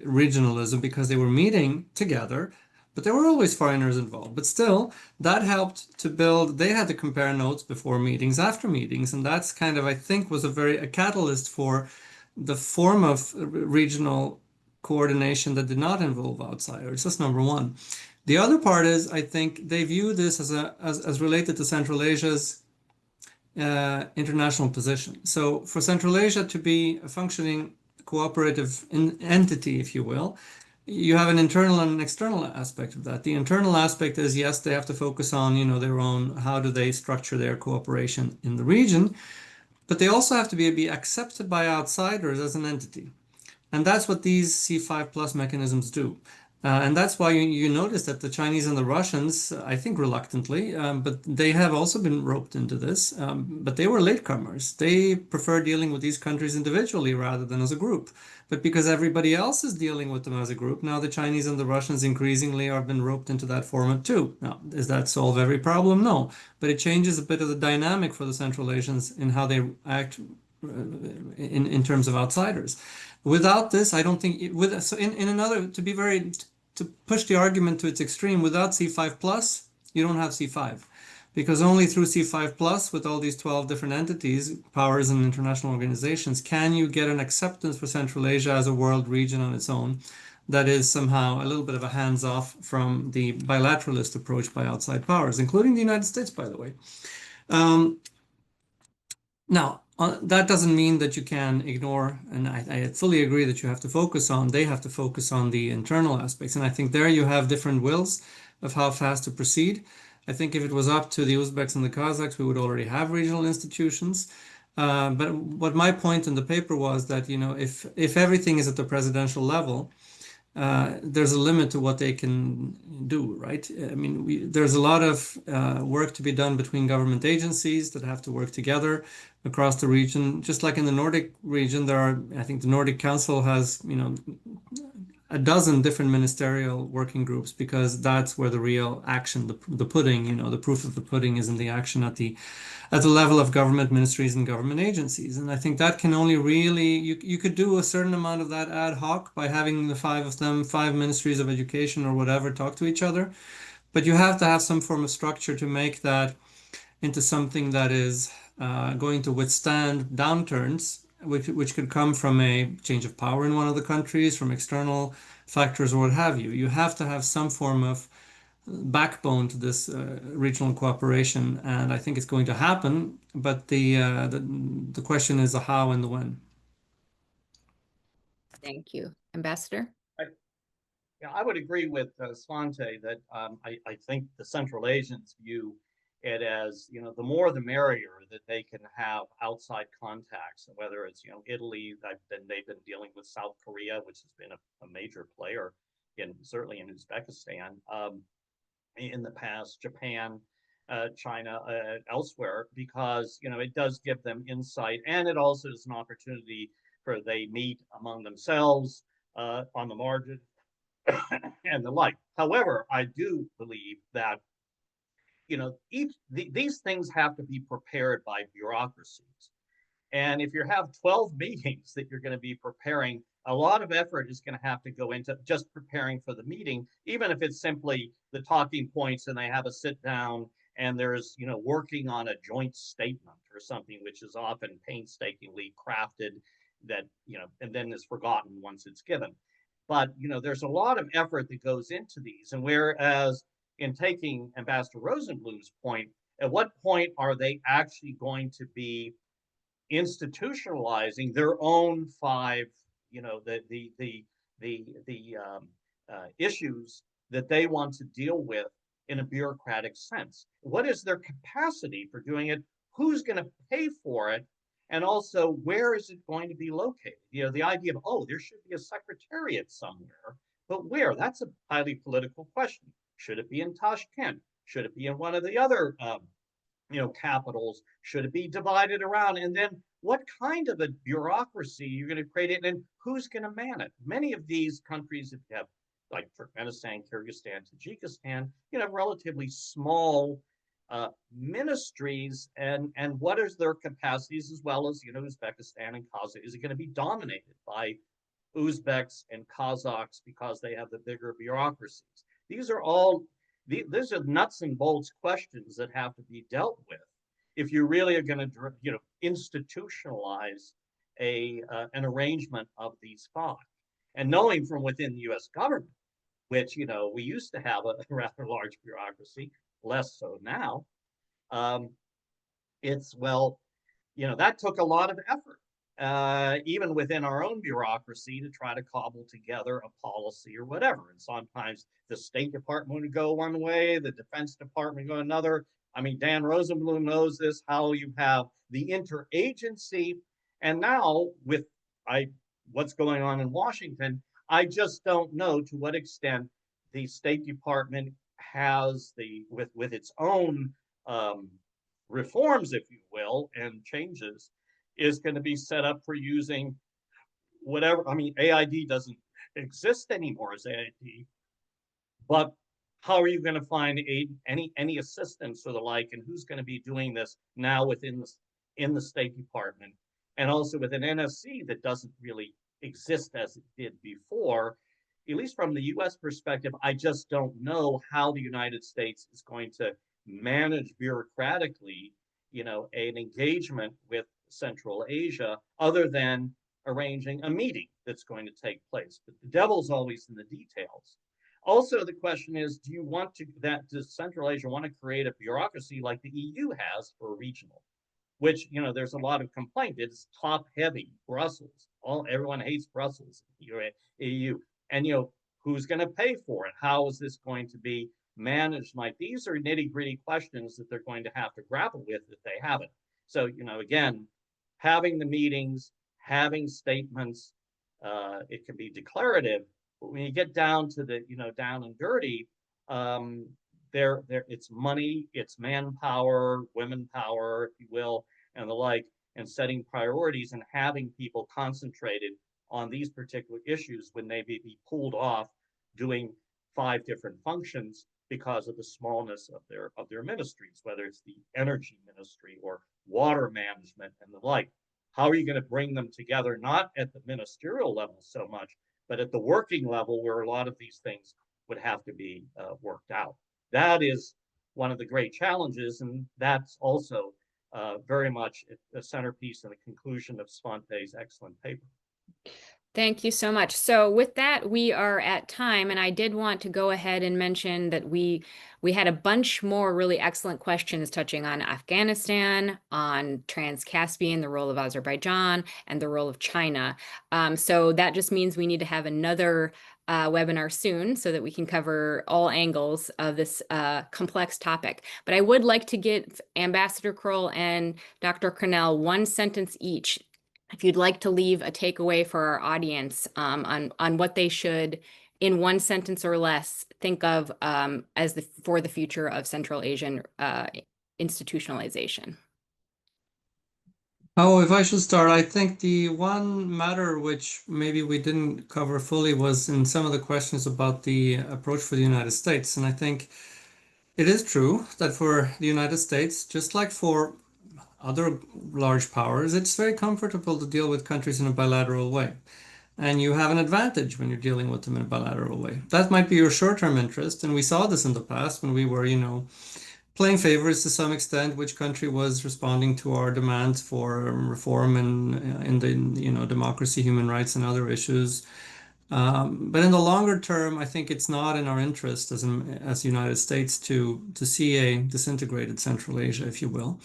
regionalism, because they were meeting together, but there were always foreigners involved. But still, that helped to build. They had to compare notes before meetings, after meetings, and that's kind of, I think, was a catalyst for the form of regional coordination that did not involve outsiders. That's number one. The other part is, I think they view this as related to Central Asia's international position. So for Central Asia to be a functioning cooperative entity, if you will, you have an internal and an external aspect of that. The internal aspect is, yes, they have to focus on, their own, how do they structure their cooperation in the region, but they also have to be accepted by outsiders as an entity. And that's what these C5 plus mechanisms do. And that's why you notice that the Chinese and the Russians, I think reluctantly, but they have also been roped into this, but they were latecomers. They prefer dealing with these countries individually rather than as a group. But because everybody else is dealing with them as a group, now the Chinese and the Russians increasingly have been roped into that format too. Now, does that solve every problem? No. But it changes a bit of the dynamic for the Central Asians in how they act in terms of outsiders. Without this, I don't think so in another, to push the argument to its extreme, without C5 plus, you don't have C5, because only through C5 plus, with all these 12 different entities, powers and international organizations, can you get an acceptance for Central Asia as a world region on its own that is somehow a little bit of a hands off from the bilateralist approach by outside powers, including the United States, by the way. Now, that doesn't mean that you can ignore, and I fully agree that they have to focus on the internal aspects. And I think there you have different wills of how fast to proceed. I think if it was up to the Uzbeks and the Kazakhs, we would already have regional institutions. But what my point in the paper was that, if everything is at the presidential level, there's a limit to what they can do, right? I mean, there's a lot of work to be done between government agencies that have to work together across the region. Just like in the Nordic region, I think the Nordic Council has, a dozen different ministerial working groups because that's where the real action, the pudding, the proof of the pudding is in the action at the level of government ministries and government agencies. And I think that can only really, you could do a certain amount of that ad hoc by having the five of them, five ministries of education or whatever, talk to each other. But you have to have some form of structure to make that into something that is going to withstand downturns, which could come from a change of power in one of the countries, from external factors or what have you. You have to have some form of backbone to this regional cooperation, and I think it's going to happen. But the question is the how and the when. Thank you. Ambassador? Yeah, I would agree with Svante that I think the Central Asians view it as, the more the merrier that they can have outside contacts, whether it's, Italy, they've been dealing with South Korea, which has been a major player certainly in Uzbekistan in the past, Japan, China, elsewhere, because, it does give them insight, and it also is an opportunity for they meet among themselves on the margin and the like. However, I do believe that these things have to be prepared by bureaucracies. And if you have 12 meetings that you're going to be preparing, a lot of effort is going to have to go into just preparing for the meeting, even if it's simply the talking points and they have a sit down and there's, working on a joint statement or something, which is often painstakingly crafted that, and then is forgotten once it's given. But, there's a lot of effort that goes into these. And whereas in taking Ambassador Rosenblum's point, at what point are they actually going to be institutionalizing their own five, issues that they want to deal with in a bureaucratic sense? What is their capacity for doing it? Who's going to pay for it? And also, where is it going to be located? The idea of, oh, there should be a secretariat somewhere, but where? That's a highly political question. Should it be in Tashkent? Should it be in one of the other capitals? Should it be divided around? And then what kind of a bureaucracy you're going to create it, and who's going to man it? Many of these countries that have, like Turkmenistan, Kyrgyzstan, Tajikistan, relatively small ministries, and what is their capacities, as well as Uzbekistan and Kazakhstan? Is it going to be dominated by Uzbeks and Kazakhs because they have the bigger bureaucracies? These are nuts and bolts questions that have to be dealt with if you really are going to institutionalize an arrangement of these five. And knowing from within the U.S. government, which we used to have a rather large bureaucracy, less so now. That took a lot of effort, even within our own bureaucracy, to try to cobble together a policy or whatever. And sometimes the State Department would go one way, the Defense Department would go another. I mean, Dan Rosenblum knows this, how you have the interagency. And now with what's going on in Washington, I just don't know to what extent the State Department has with its own reforms, if you will, and changes, is going to be set up for using whatever. I mean, AID doesn't exist anymore as AID, but how are you going to find any assistance or the like, and who's going to be doing this now in the State Department, and also with an NSC that doesn't really exist as it did before? At least from the U.S. perspective, I just don't know how the United States is going to manage bureaucratically, an engagement with Central Asia, other than arranging a meeting that's going to take place. But the devil's always in the details. Also, the question is, does Central Asia want to create a bureaucracy like the EU has for regional? Which, there's a lot of complaint. It's top heavy, Brussels. Everyone hates Brussels, EU. And, who's going to pay for it? How is this going to be managed? Like, these are nitty gritty questions that they're going to have to grapple with if they have it. So, again, having the meetings, having statements, it can be declarative, But when you get down to the, down and dirty, there it's money, it's manpower, women power, if you will, and the like, and setting priorities and having people concentrated on these particular issues when they may be pulled off doing 5 different functions because of the smallness of their ministries, whether it's the energy ministry or water management and the like. How are you going to bring them together, not at the ministerial level so much, but at the working level where a lot of these things would have to be worked out? That is one of the great challenges, and that's also very much the centerpiece and the conclusion of Svante's excellent paper. Thank you so much. So with that, we are at time, and I did want to go ahead and mention that we had a bunch more really excellent questions touching on Afghanistan, on Trans-Caspian, the role of Azerbaijan, and the role of China. So that just means we need to have another webinar soon so that we can cover all angles of this complex topic. But I would like to get Ambassador Krol and Dr. Cornell 1 sentence each, if you'd like to leave a takeaway for our audience on what they should, in 1 sentence or less, think of as for the future of Central Asian institutionalization. Oh, if I should start, I think the one matter which maybe we didn't cover fully was in some of the questions about the approach for the United States. And I think it is true that for the United States, just like for other large powers, it's very comfortable to deal with countries in a bilateral way. And you have an advantage when you're dealing with them in a bilateral way. That might be your short-term interest, and we saw this in the past when we were, playing favorites to some extent, which country was responding to our demands for reform and in the, democracy, human rights, and other issues. But in the longer term, I think it's not in our interest as the United States to see a disintegrated Central Asia, if you will.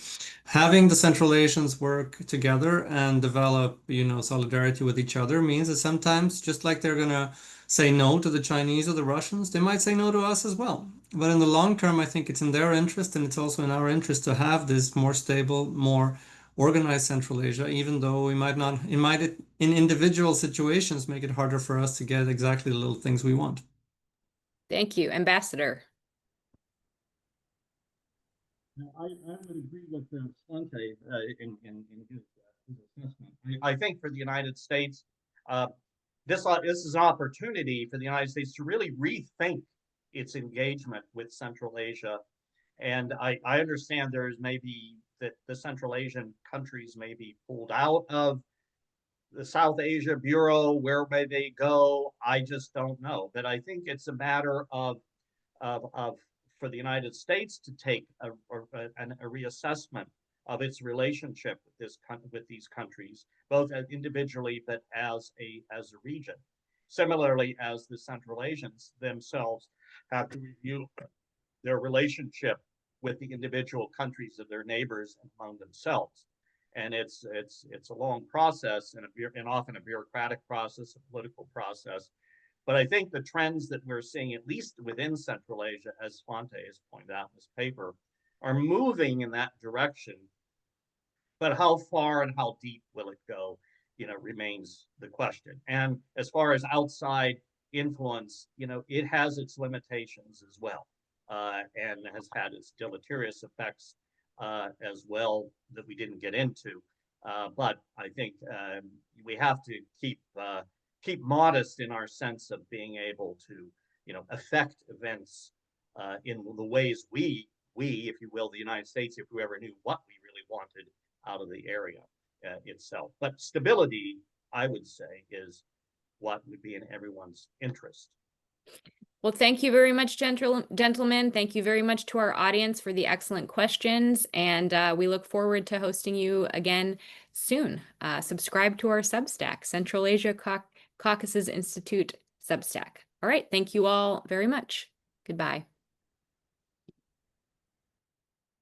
Having the Central Asians work together and develop, solidarity with each other means that sometimes, just like they're gonna say no to the Chinese or the Russians, they might say no to us as well. But in the long term, I think it's in their interest and it's also in our interest to have this more stable, more organized Central Asia, even though we might not, in individual situations, make it harder for us to get exactly the little things we want. Thank you, Ambassador. I would agree with Svante in his assessment. I think for the United States, this is an opportunity for the United States to really rethink its engagement with Central Asia. And I understand there's maybe that the Central Asian countries may be pulled out of the South Asia Bureau. Where may they go? I just don't know. But I think it's a matter of for the United States to take a reassessment of its relationship with these countries, both individually but as a region. Similarly, as the Central Asians themselves have to review their relationship with the individual countries of their neighbors and among themselves. And it's a long process and often a bureaucratic process, a political process. But I think the trends that we're seeing, at least within Central Asia, as Svante has pointed out in this paper, are moving in that direction. But how far and how deep will it go, remains the question. And as far as outside influence, it has its limitations as well, and has had its deleterious effects as well that we didn't get into. But I think we have to keep modest in our sense of being able to, affect events in the ways we, if you will, the United States, if we ever knew what we really wanted out of the area itself. But stability, I would say, is what would be in everyone's interest. Well, thank you very much, gentlemen. Thank you very much to our audience for the excellent questions, and we look forward to hosting you again soon. Subscribe to our Substack, Central Asia-Caucasus Institute Substack. All right, thank you all very much. Goodbye.